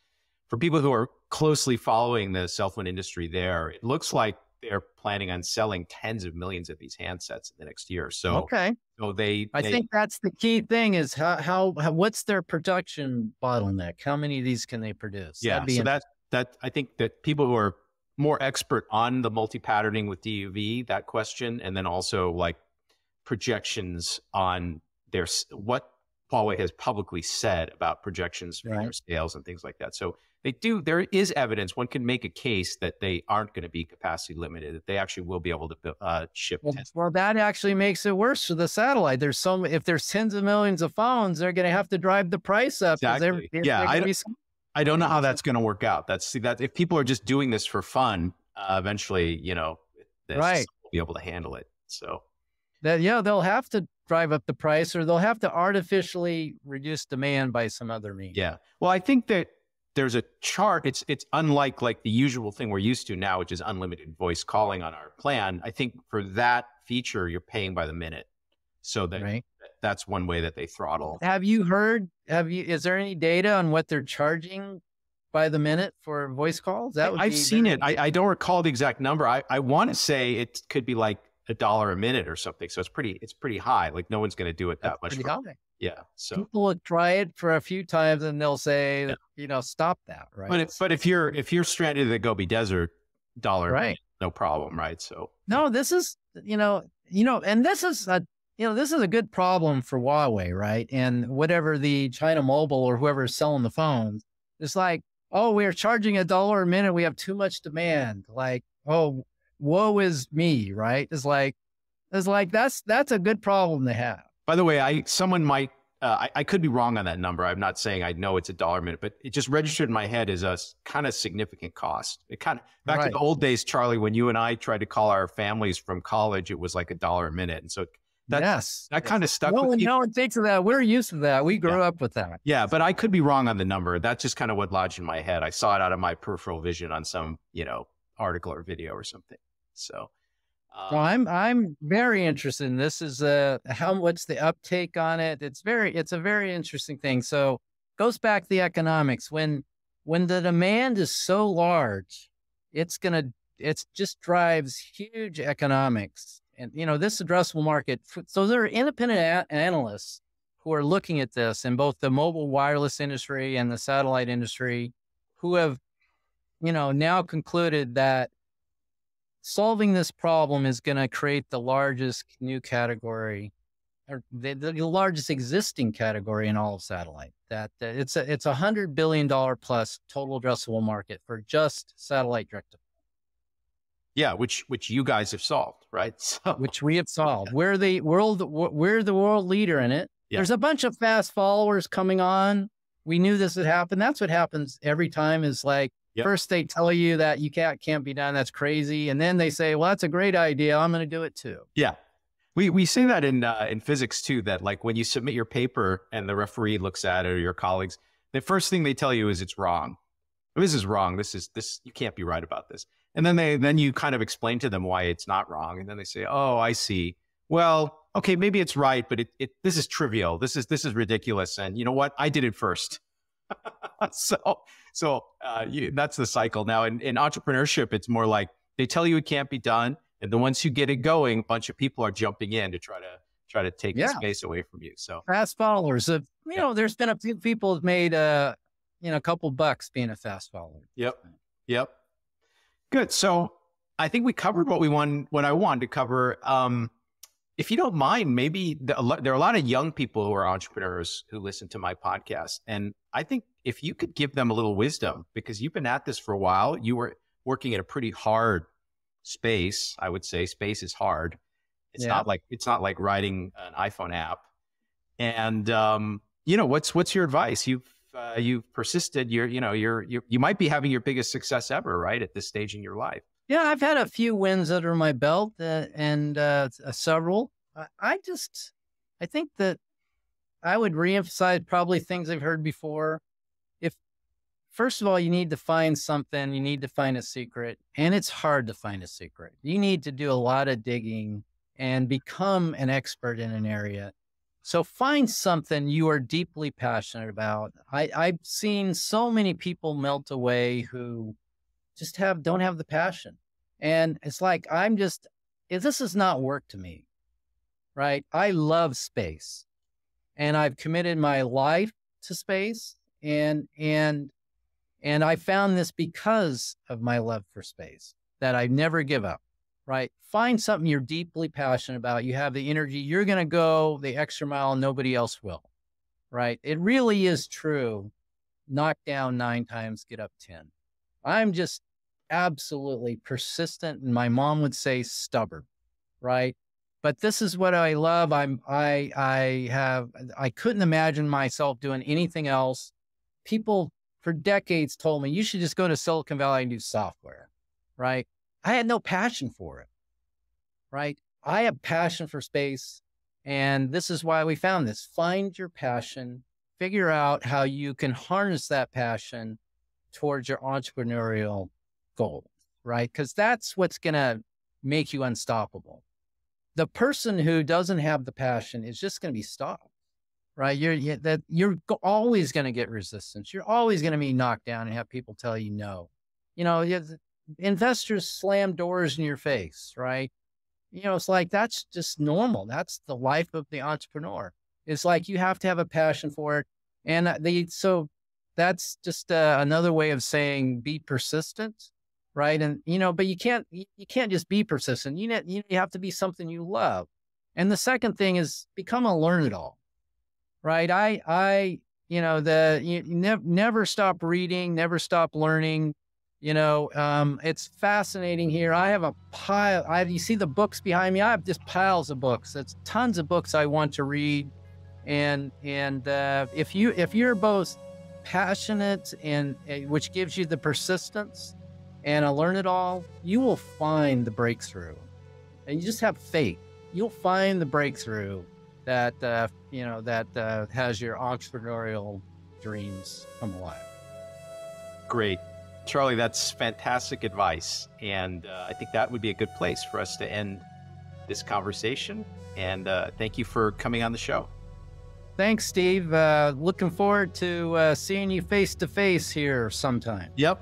for people who are closely following the cell phone industry there, it looks like they're planning on selling tens of millions of these handsets in the next year. So, I think that's the key thing is how what's their production bottleneck? How many of these can they produce? Yeah. So that I think that people who are more expert on the multi-patterning with DUV, that question, and then also like projections on what Huawei has publicly said about projections for their sales and things like that. So there is evidence, one can make a case that they aren't going to be capacity limited, that they actually will be able to ship. Well, that actually makes it worse for the satellite. If there's tens of millions of phones, they're going to have to drive the price up. Exactly. I don't know how that's going to work out. That if people are just doing this for fun, eventually, this will be able to handle it. So they'll have to drive up the price, or they'll have to artificially reduce demand by some other means. Yeah. Well, I think that there's a chart. It's unlike like the usual thing we're used to now, which is unlimited voice calling on our plan. I think for that feature, you're paying by the minute. So that's one way that they throttle. Is there any data on what they're charging by the minute for voice calls? I've seen it. I don't recall the exact number. I want to say it could be like $1 a minute or something. So it's pretty high. Like no one's going to do it that much. Pretty high. Yeah. So people will try it for a few times and they'll say, stop that. Right. But if you're stranded in the Gobi Desert, $1 a minute, no problem. Right. So no, this is, and this is a good problem for Huawei. Right. And whatever the China Mobile or whoever's selling the phones, it's like, oh, we're charging $1 a minute. We have too much demand. Like, oh, woe is me, right? It's like that's a good problem to have. By the way, I could be wrong on that number. I'm not saying I know it's $1 a minute, but it just registered in my head as a kind of significant cost. It kind of back to the old days, Charlie, when you and I tried to call our families from college, it was like $1 a minute, and so that kind of stuck. No one thinks of that. We're used to that. We grew up with that. Yeah, but I could be wrong on the number. That's just kind of what lodged in my head. I saw it out of my peripheral vision on some article or video or something. So well, I'm very interested in this. Is what's the uptake on it? It's a very interesting thing. So goes back to the economics. When the demand is so large, it just drives huge economics. And this addressable market. So there are independent analysts who are looking at this in both the mobile wireless industry and the satellite industry, who have now concluded that solving this problem is going to create the largest new category, or the largest existing category in all of satellite. That it's $100 billion plus total addressable market for just satellite direct. Yeah, which you guys have solved, right? So, which we have solved. Yeah. We're the world leader in it. Yeah. There's a bunch of fast followers coming on. We knew this would happen. That's what happens every time. Is like. Yep. First, they tell you that you can't be done. That's crazy. And then they say, well, that's a great idea. I'm going to do it too. Yeah. We say that in physics too, that like when you submit your paper and the referee looks at it or your colleagues, the first thing they tell you is it's wrong. This is wrong. This you can't be right about this. And then you kind of explain to them why it's not wrong. And then they say, oh, I see. Well, okay, maybe it's right, but this is trivial. This is ridiculous. And you know what? I did it first. So that's the cycle. Now in entrepreneurship, it's more like they tell you it can't be done, and then once you get it going, a bunch of people are jumping in to try to take the space away from you. So fast followers. There's been a few people who've made a couple bucks being a fast follower. Yep. Good. So I think we covered what I wanted to cover. If you don't mind, maybe there are a lot of young people who are entrepreneurs who listen to my podcast. And I think if you could give them a little wisdom, because you've been at this for a while, you were working at a pretty hard space. I would say space is hard. It's not like writing an iPhone app. And, what's your advice? You've persisted. You might be having your biggest success ever, right? At this stage in your life. Yeah, I've had a few wins under my belt and several. I think that I would reemphasize probably things I've heard before. first of all, you need to find something, you need to find a secret, and it's hard to find a secret. You need to do a lot of digging and become an expert in an area. So find something you are deeply passionate about. I've seen so many people melt away who just don't have the passion. And it's like, this is not work to me, right? I love space and I've committed my life to space, and I found this because of my love for space, that I never give up, right? Find something you're deeply passionate about. You have the energy. You're going to go the extra mile. Nobody else will, right? It really is true. Knock down 9 times, get up 10. I'm just absolutely persistent. And my mom would say stubborn, right? But this is what I love. I couldn't imagine myself doing anything else. People for decades told me, you should just go to Silicon Valley and do software, right? I had no passion for it, right? I have passion for space. And this is why we found this. Find your passion, figure out how you can harness that passion towards your entrepreneurial goal, right? Because that's what's going to make you unstoppable. The person who doesn't have the passion is just going to be stopped, right? You're always going to get resistance. You're always going to be knocked down and have people tell you no. Investors slam doors in your face, right? It's like, that's just normal. That's the life of the entrepreneur. It's like, you have to have a passion for it. And so that's just another way of saying, be persistent, right? And, but you can't just be persistent. You have to be something you love. And the second thing is become a learn-it-all, right? Never stop reading, never stop learning. It's fascinating here. I have a pile. You see the books behind me? I have just piles of books. It's tons of books I want to read. And if you're both passionate and which gives you the persistence and a learn it all, you will find the breakthrough. And you just have faith. You'll find the breakthrough that has your entrepreneurial dreams come alive. Great. Charlie, that's fantastic advice. And I think that would be a good place for us to end this conversation. And thank you for coming on the show. Thanks, Steve. Looking forward to seeing you face to face here sometime. Yep.